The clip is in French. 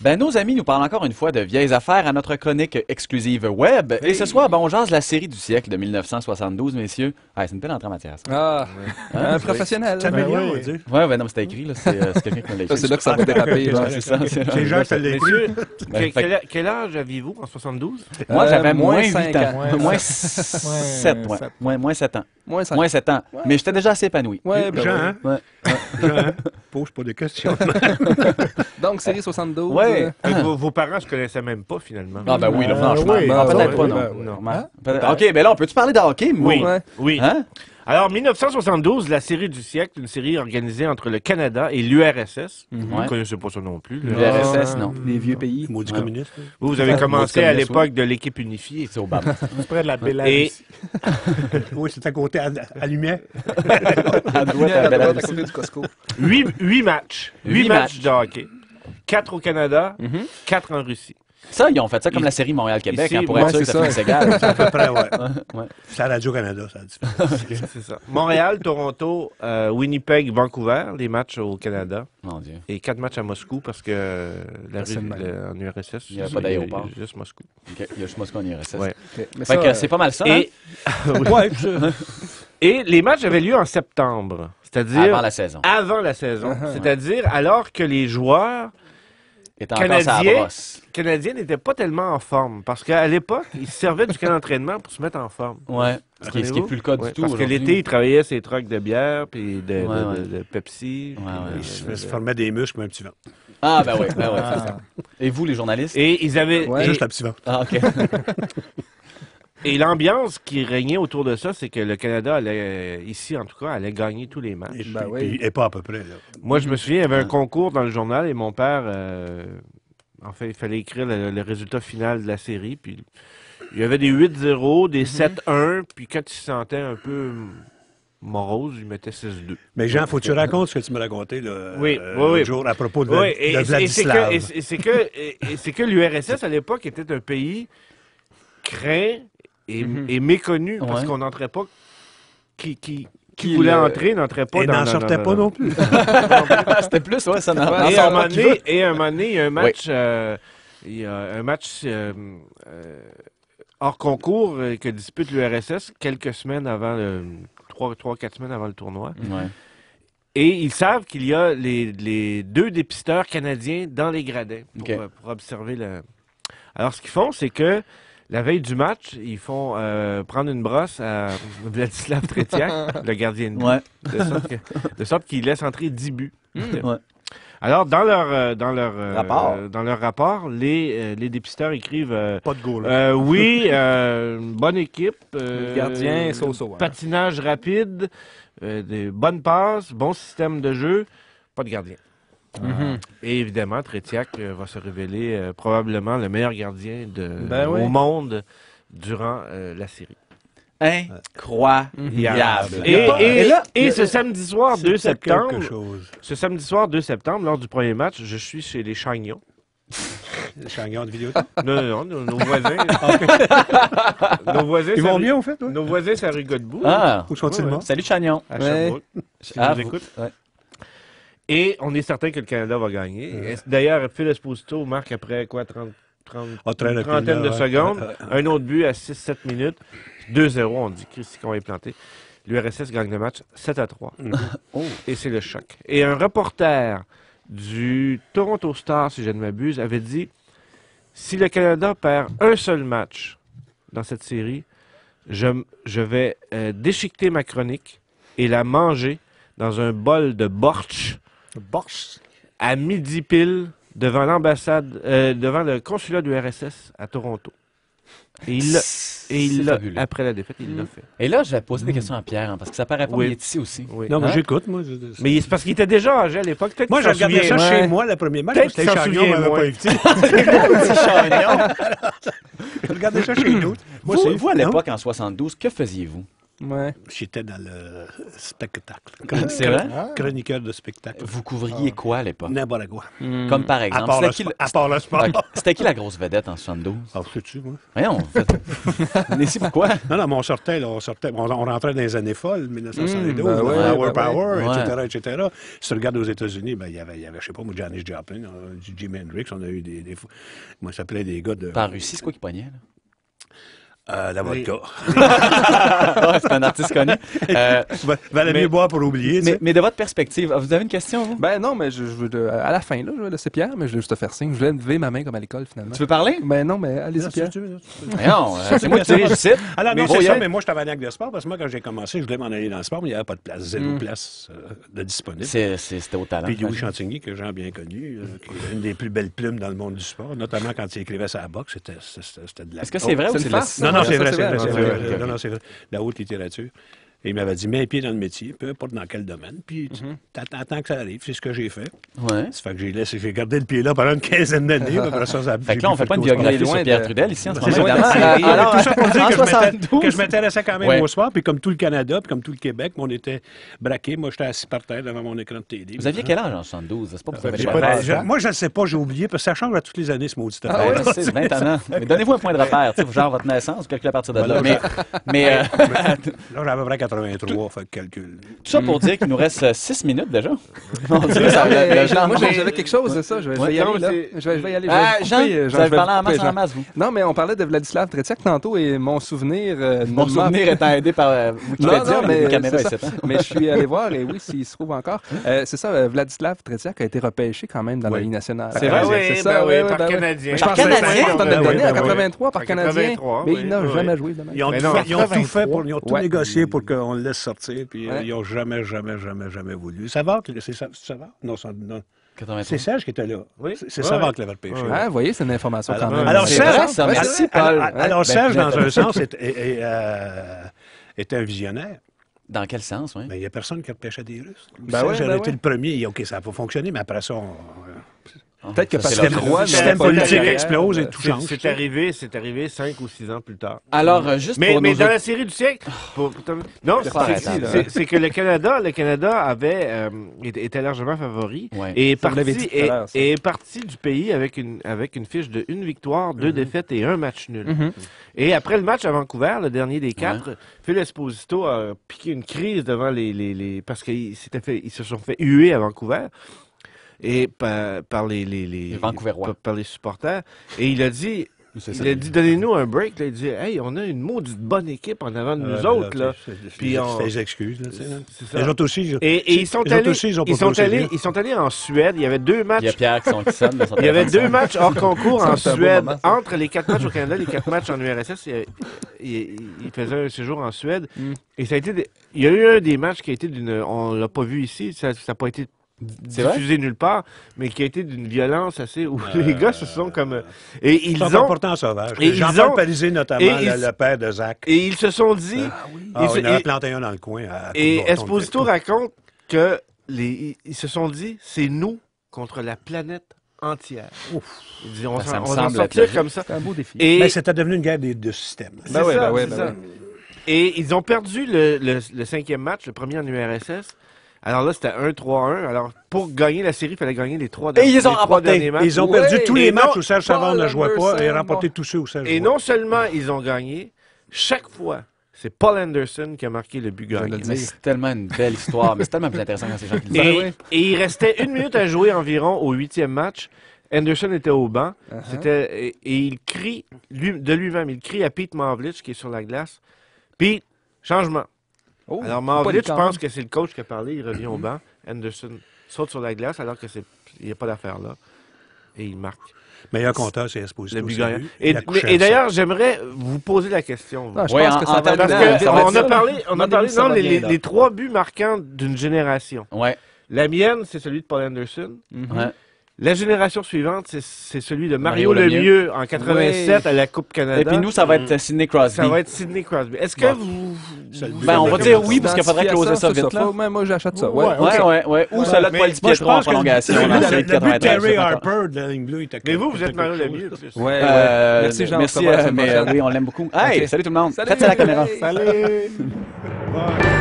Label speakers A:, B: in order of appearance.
A: Ben, nos amis nous parlent encore une fois de vieilles affaires à notre chronique exclusive web. Et ce soir, ben, on jase la série du siècle de 1972, messieurs. Ah, c'est une belle entrée en matière, ça.
B: Ah, un professionnel.
C: Caméléon, on va dire.
A: Ouais, non, mais c'était écrit, là. C'est quelqu'un qui me l'a écrit.
B: C'est là que ça va déraper.
A: Ouais, c'est ça.
C: C'est Jean qui l'a écrit.
D: Messieurs,
A: Ben,
D: quel âge aviez-vous en 72?
A: Moi, j'avais moins 8
B: 5
A: ans. Moins 7, ouais. Moins 7 ans.
B: Moins 5.
A: Moins 7 ans. Mais j'étais déjà assez épanoui.
B: Ouais, ben
C: Jean,
B: oui.
C: hein?
A: Ouais.
C: Jean, hein? Pose pas de questions.
B: Donc, série 72.
A: Ouais.
D: Vos parents se connaissaient même pas, finalement.
A: Ah, ben oui, là, franchement.
C: oui.
A: Ah, peut-être
C: Ah,
A: pas,
C: oui,
A: non.
C: oui.
D: Non.
A: Peut-être- OK, ben là, on peut-tu parler de hockey, moi?
D: Oui,
B: Ouais.
D: oui.
A: Hein?
D: Alors, 1972, la série du siècle, une série organisée entre le Canada et l'URSS. Vous ne
A: Ouais.
D: connaissez pas ça non plus. là.
A: L'URSS, non.
B: Les vieux pays.
C: Maudit
A: Ouais.
C: communiste.
D: Vous avez commencé à
A: communiste,
D: l'époque de l'équipe unifiée.
A: C'est au Obama.
E: C'est près de la
D: Et
E: Bélarusie.
C: Oui, c'est à côté, à Lumière.
A: À droite, à
B: À
A: Bélarusie.
B: côté du Costco.
D: 8 matchs. 8
A: Huit
D: matchs
A: matchs.
D: de hockey. 4 au Canada,
B: Mhm.
D: 4 en Russie.
A: Ça, ils ont fait ça comme la série Montréal-Québec,
D: Ici,
A: hein, pour être
B: ouais,
A: sûr que
B: c'est
A: ça
B: ça.
A: finisse égal.
C: À peu près, ouais.
A: Ouais.
C: C'est à Radio-Canada, ça a différence.
D: C'est ça. Montréal, Toronto, Winnipeg, Vancouver, les matchs au Canada.
A: Mon Dieu.
D: Et 4 matchs à Moscou parce que
B: c'est le même.
D: en URSS,
A: Il y a pas d'aéroport.
D: Juste Moscou.
A: OK. Il y a juste Moscou en URSS.
D: Ouais.
B: Ok. Mais
A: Fait
B: ça,
A: que c'est pas mal ça, hein?
D: Et,
C: Ouais,
D: et les matchs avaient lieu en septembre, c'est-à-dire
A: Avant la saison.
D: avant la saison. C'est-à-dire alors que les joueurs
A: Et encore ça à la
D: Canadien.
A: brosse.
D: canadiens n'étaient pas tellement en forme. Parce qu'à l'époque, ils se servaient du camp d'entraînement pour se mettre en forme.
A: Ouais. Ce qui est plus le cas
D: Ouais,
A: du tout.
D: parce que
A: aujourd'hui.
D: l'été, ils travaillaient ses trucks de bière, puis de,
A: Ouais,
D: de-
A: ouais.
D: de- de Pepsi.
A: Ouais, ouais.
C: il se formait des muscles, mais un petit ventre.
A: Ah, ben oui, c'est ça. Et vous, les journalistes?
D: Et ils avaient.
B: Ouais.
D: et-
C: Juste un petit ventre.
A: Ah, OK.
D: Et l'ambiance qui régnait autour de ça, c'est que le Canada allait, ici en tout cas, allait gagner tous les matchs.
C: Et,
B: Ben oui.
C: et pas à peu près. Là.
D: Moi, je me souviens, il y avait un concours dans le journal et mon père, en fait, il fallait écrire le résultat final de la série. Puis il y avait des 8-0, des 7-1, puis quand il se sentait un peu morose, il mettait 6-2.
C: Mais Jean, faut que tu racontes ce que tu me racontais là,
D: Oui,
C: l'autre
D: oui.
C: jour à propos de,
D: Oui,
C: de Vladislav.
D: et c'est que l'URSS à l'époque était un pays craint et méconnu parce
A: Ouais.
D: qu'on n'entrait pas. Qui voulait entrer n'entrait pas
C: Et
D: dans
C: n'en sortait pas non plus.
A: C'était plus, ouais, ça n'en
D: Et
A: sort
D: à un
A: pas
D: moment
A: qui
D: donné,
A: veut.
D: il y a un match, il y a un match hors concours que dispute l'URSS quelques semaines avant 3-4 semaines avant le tournoi.
A: Ouais.
D: Et ils savent qu'il y a les deux dépisteurs canadiens dans les gradins pour,
A: OK.
D: pour observer le. Alors, ce qu'ils font, c'est que la veille du match, ils font prendre une brosse à Vladislav Tretiak, le gardien de but,
A: Ouais.
D: de sorte qu'il laisse entrer 10 buts.
A: Ouais.
D: Alors, dans leur rapport, les dépisteurs écrivent
C: Pas de goal. Là.
D: oui, bonne équipe,
B: Gardien, so-so, hein.
D: patinage rapide, des bonnes passes, bon système de jeu, pas de gardien. Et évidemment, Tretiak va se révéler probablement le meilleur gardien
B: Ben oui.
D: au monde durant la série.
A: Incroyable.
D: Et ce samedi soir 2
C: C'était
D: septembre,
C: quelque chose.
D: ce samedi soir 2 septembre, lors du premier match, je suis chez les Chagnons.
C: Le chagnon de vidéo.
D: Non, nos voisins. nos voisins,
C: Ils
D: ça
C: vont
D: rue-
C: bien, au fait, ouais?
D: Nos voisins, c'est à rue Godbout,
A: Ah!
C: Où sont-ils morts?
A: Salut, Chagnon.
D: à
B: Ouais.
D: Sherbrooke. S'ils
A: Ah,
D: nous
A: vous-
D: écoutent.
A: ouais.
D: Et on est certain que le Canada va gagner. Et d'ailleurs, Phil Esposito marque après quoi, 30
C: Ah, très rapidement,
D: trentaine de
C: ouais.
D: secondes. Un autre but à 6-7 minutes. 2-0, on dit Christy qu'on est planté. L'URSS gagne le match 7-3.
A: Oh.
D: Et c'est le choc. Et un reporter du Toronto Star, si je ne m'abuse, avait dit si le Canada perd un seul match dans cette série, je vais déchiqueter ma chronique et la manger dans un bol de bortsch
E: Bosch.
D: à midi pile devant l'ambassade, devant le consulat du RSS à Toronto. Et il l'a,
A: C'est fabuleux.
D: après la défaite, il l'a fait.
A: Et là, je vais poser des questions à Pierre, hein, parce que ça paraît pas,
D: Oui.
A: mais il est ici aussi.
D: Oui.
C: Non, mais
A: Hein?
C: j'écoute, moi.
D: Mais c'est parce qu'il était déjà âgé à l'époque. Peut-être
C: Moi,
D: qu'il
C: j'ai
D: s'en
C: regardé ça
D: souvient.
C: chez
B: ouais.
C: moi le premier match,
D: Peut-être
C: parce que
D: qu'il
C: les
D: s'en
C: Chagnons
D: souvient
C: m'avaient
D: moins.
C: pas invité.
A: Petit Chagnon.
C: J'ai regardé ça chez nous. Moi,
A: Vous,
C: c'est
A: vous, à
C: non?
A: l'époque, en 72, que faisiez-vous?
B: Ouais.
C: J'étais dans le spectacle.
A: C'est vrai?
C: Chroniqueur de spectacle.
A: Vous couvriez quoi à l'époque?
C: N'importe quoi.
A: Comme par
C: À
A: exemple,
C: part,
A: c'était qui,
C: à part le sport.
A: c'était qui la grosse vedette en 72?
C: Ah, sais-tu, moi?
A: Voyons, mais ici pourquoi?
C: Non, mais on sortait, on rentrait dans les années folles, 1972,
B: Ben ouais,
C: Power,
B: ben
C: Power,
A: ouais.
C: etc. Si tu regardes aux États-Unis, ben, il y avait, je sais pas, moi, Janis Joplin, Jimi Hendrix, on a eu comment ça s'appelait, des gars de...
A: Par Russie, c'est quoi qui pognait, là?
C: la vodka.
A: Ouais, c'est un artiste connu.
C: Valait mieux boire pour oublier, tu sais.
A: Mais de votre perspective, vous avez une question, vous?
B: Ben non, mais je veux, à la fin, là, je vais laisser Pierre, mais je voulais juste te faire signe. Je voulais lever ma main comme à l'école, finalement.
A: Tu veux parler?
B: Ben non, mais allez-y, Pierre.
A: Non, c'est moi qui dirige ici.
C: Alors, non,
A: Mais
C: c'est
A: voyez-
C: ça, mais moi, je suis maniaque de sport, parce que moi, quand j'ai commencé, je voulais m'en aller dans le sport, mais il n'y avait pas de place, zéro place de disponible.
A: C'était au talent.
C: Puis Louis
A: j'imagine.
C: Chantigny, que j'ai bien connu, qui est une des plus belles plumes dans le monde du sport, notamment quand il écrivait sa boxe, c'était de la...
A: Est-ce que c'est vrai ou
B: c'est
A: c'est
B: une
A: de la...
B: farce?
C: Non, non, c'est vrai,
B: Ça,
C: c'est vrai, c'est
B: c'est
C: vrai.
A: vrai. Ok,
C: Non,
A: ok.
C: non, c'est vrai. La haute littérature. Et il m'avait dit, mets un pied dans le métier, peu importe dans quel domaine, puis t'attends que ça arrive. C'est ce que j'ai fait.
A: Ouais.
C: Ça fait que j'ai gardé le pied là pendant une quinzaine d'années. Après ça,
A: Fait que là, on fait pas une biographie sur Pierre Trudel ici en ce moment,
C: C'est
A: évidemment.
C: alors, tout ça pour dire
A: en
C: que
A: 72.
C: je m'intéressais quand même
A: Ouais.
C: au sport, puis comme tout le Canada, puis comme tout le Québec, on était braqués. Moi, j'étais assis par terre devant mon écran de télé.
A: Vous aviez quel âge en 72? C'est pas pour ça que
C: J'ai
A: j'ai
C: pas
A: pas
C: de- moi, je ne sais pas, j'ai oublié, parce que ça change à toutes les années, ce maudit affaire.
A: Ouais, c'est 20 ans. Mais donnez-vous un point de repère, tu sais, genre votre naissance, calculez à partir de là. Mais
C: Là, j'ai à peu près 83, fait que calcul.
A: tout ça pour dire qu'il nous reste 6 minutes déjà. On dirait ça, le genre-
B: Moi, j'avais quelque chose, c'est ça. Je vais y aller, là. Je vais y aller.
A: Ah,
B: Je vais
A: Jean,
B: couper,
A: vous avez
B: je vais
A: parlé en
B: couper,
A: masse,
B: Jean.
A: en masse, vous.
B: Non, mais on parlait de Vladislav Tretiak tantôt et mon souvenir...
A: Mon souvenir étant aidé par Wikipédia, mais une caméra
B: c'est
A: ici.
B: ça. Mais je suis allé voir, et oui, s'il se trouve encore. C'est ça, Vladislav Tretiak a été repêché quand même dans la Ligue nationale.
A: C'est vrai?
B: C'est ça, oui,
D: par
B: oui.
D: Canadien.
B: Je pense
A: Canadien?
B: que c'est
C: Ben oui,
B: donné en
C: ben oui.
B: 83 par
D: En
B: Canadien,
D: 83,
B: mais
D: oui,
B: il n'a
D: oui.
B: jamais joué.
C: Ils ont,
D: Mais
C: tout,
D: non,
C: fait, ils ont tout fait,
D: 83.
C: ils ont tout
B: Ouais.
C: négocié pour qu'on le laisse sortir, puis
B: Ouais.
C: ils n'ont jamais voulu. Savard, c'est Savard? Non, non.
A: 83.
C: C'est Serge qui était là.
D: Oui.
C: C'est
D: Ouais,
C: Savard
D: ouais.
C: qui l'avait repêché.
D: Ouais.
B: Ah, vous voyez, c'est une information quand même.
C: Alors,
A: C'est
C: Serge,
A: vrai, ça, merci, Paul.
C: alors,
A: Ben,
C: Serge,
A: ben,
C: dans un sens, était un visionnaire.
A: Dans quel sens, oui?
C: Mais il n'y a personne qui repêchait des Russes.
B: Ben
C: Serge
B: ouais,
C: aurait
B: ben
C: été
B: ouais.
C: le premier. OK, ça n'a pas fonctionné, mais après ça,
B: Peut-être que
A: Ça, c'est
B: Pascal
A: la-
B: Roy
C: le système
B: n'aurait pas eu la
C: politique
B: carrière,
C: explose et tout change.
D: C'est arrivé 5 ou 6 ans plus tard.
A: Alors, juste
D: Mais
A: pour nos
D: dans la série du siècle, non,
A: C'est pas
D: c'est-
A: arrêtable.
D: c'est que le Canada avait était largement favori
A: Ouais.
D: et est
B: Ça, vous l'avez
D: parti
B: dit tout à l'heure, ça.
D: et est parti du pays avec une fiche de 1 victoire, 2 défaites et 1 match nul.
B: Mhm.
D: Et après le match à Vancouver, le dernier des 4, Phil Esposito a piqué une crise devant les parce qu'ils se sont fait huer à Vancouver. Et par les
A: Vancouverois.
D: par les supporters. Et il a dit,
A: C'est ça.
D: donnez-nous un break. Là. Il dit, hey, on a une maudite bonne équipe en avant de nous autres. Là. Puis on-
C: C'est des excuses. Là, tu sais, là.
D: C'est ça.
C: Les autres aussi.
D: Et ils sont
C: les autres
D: allés,
C: aussi, ils ont pas pris au sérieux.
D: ils sont allés en Suède. Il y avait 2 matchs.
A: Il y a Pierre qui sonne.
D: Il y avait 2 matchs hors concours en
B: C'est un beau
D: Suède.
B: moment, ça.
D: Entre les 4 matchs au Canada, les 4 matchs en URSS, il faisait un séjour en Suède. Et ça a été il y a eu un des matchs qui a été on l'a pas vu ici, ça n'a pas été
A: C'est vrai?
D: diffusé nulle part, mais qui a été d'une violence assez où les gars se sont comme et ils
C: Ils
D: ont
C: sont pourtant sauvages.
D: et
C: Jean-Paul
D: ils ont-
C: Parisé, notamment,
D: et ils-
C: le père de Zach.
D: et ils se sont dit
C: Ah,
D: ils-
C: on avait
D: et-
C: planté un dans le coin. À coup de
D: et
C: bâton.
D: Esposito raconte que ils se sont dit c'est nous contre la planète entière. Il dit on
A: Ça me
D: va s'en
A: semble
D: sortir
A: être
D: comme ça.
B: C'est un beau défi.
D: Et
C: Mais c'était devenu une guerre de système.
D: c'est
B: Ben ouais,
D: ça,
B: ben ouais,
D: c'est
B: ben
D: ça. Et ils ont perdu le 5e match, le premier en URSS. Alors là, c'était 1-3-1. Alors, pour gagner la série, il fallait gagner les 3
A: Et ils ont remporté.
D: derniers matchs.
C: Ils ont
B: Ouais,
C: perdu tous
D: et
C: les
D: non,
C: matchs où Serge Savard
B: Paul
C: ne jouait pas et
B: Anderson,
C: remporté
B: bon.
C: tous ceux où Serge
D: Et
C: jouait.
D: non seulement ils ont gagné, chaque fois, c'est Paul Anderson qui a marqué le but
B: viens de
D: gagnant.
B: le dire.
A: Mais c'est tellement une belle histoire, mais c'est tellement plus intéressant quand c'est gens qui le
D: Et,
A: disent.
B: ouais.
D: et il restait 1 minute à jouer environ au 8e match. Anderson était au banc. Et il crie de lui-même, il crie à Pete Mavlich qui est sur la glace. Pete, changement.
B: Oh,
D: Alors
B: pas
D: Mavlich,
B: les
D: je
B: camps.
D: pense que c'est le coach qui a parlé, il revient au banc. Anderson saute sur la glace alors que il n'y a pas d'affaire là. Et il marque
C: Meilleur compteur, c'est Esposito.
D: le but
C: c'est
D: gagnant.
C: lui.
D: Et,
C: Il a couché
D: et
C: avec ça.
D: d'ailleurs, j'aimerais vous poser la question.
B: Non, je
A: Ouais,
B: pense
A: en-
B: que ça
A: en
B: va
A: termes
B: être
D: Parce
A: de-
B: ça va être
D: qu'on
B: ça,
D: a
B: là.
D: parlé, on a parlé
B: ça
D: non,
B: va bien, là.
D: les 3 buts marquants d'une génération.
A: Ouais,
D: La mienne, c'est celui de Paul Anderson.
A: ouais.
D: La génération suivante, c'est celui de Mario
A: Mario
D: Lemieux en 87
B: Ouais.
D: à la Coupe Canada.
A: Et puis nous, ça va être Sidney Crosby.
D: Ça va être Sidney Crosby. Est-ce que
C: Bon.
D: vous...
C: C'est le but
A: Ben, on va
C: de-
A: dire oui, parce qu'il faudrait
B: Identifier
A: closer ça
B: c'est
A: vite, là.
B: Faut- moi, j'achète ça.
C: Ouais,
B: Ouais.
A: Ouais. Ou celui de
D: mais
A: Paul Di
C: Moi, je
A: Pietro en
C: pense que
A: prolongation.
C: le
A: dans la série
C: but
A: de
C: de
A: 93.
C: Terry Harper de la ligne bleue était
D: Mais vous êtes
C: quelque
D: Mario
C: chose.
D: Lemieux. plus.
B: Ouais,
A: Euh,
B: Merci, Jean.
A: merci,
B: On se revoit la semaine
A: mais
B: prochaine.
A: oui, on l'aime beaucoup. Hey,
B: Ok.
A: salut tout le monde.
B: Salut.
A: Faites ça à la caméra.
B: Salut.
D: revoir.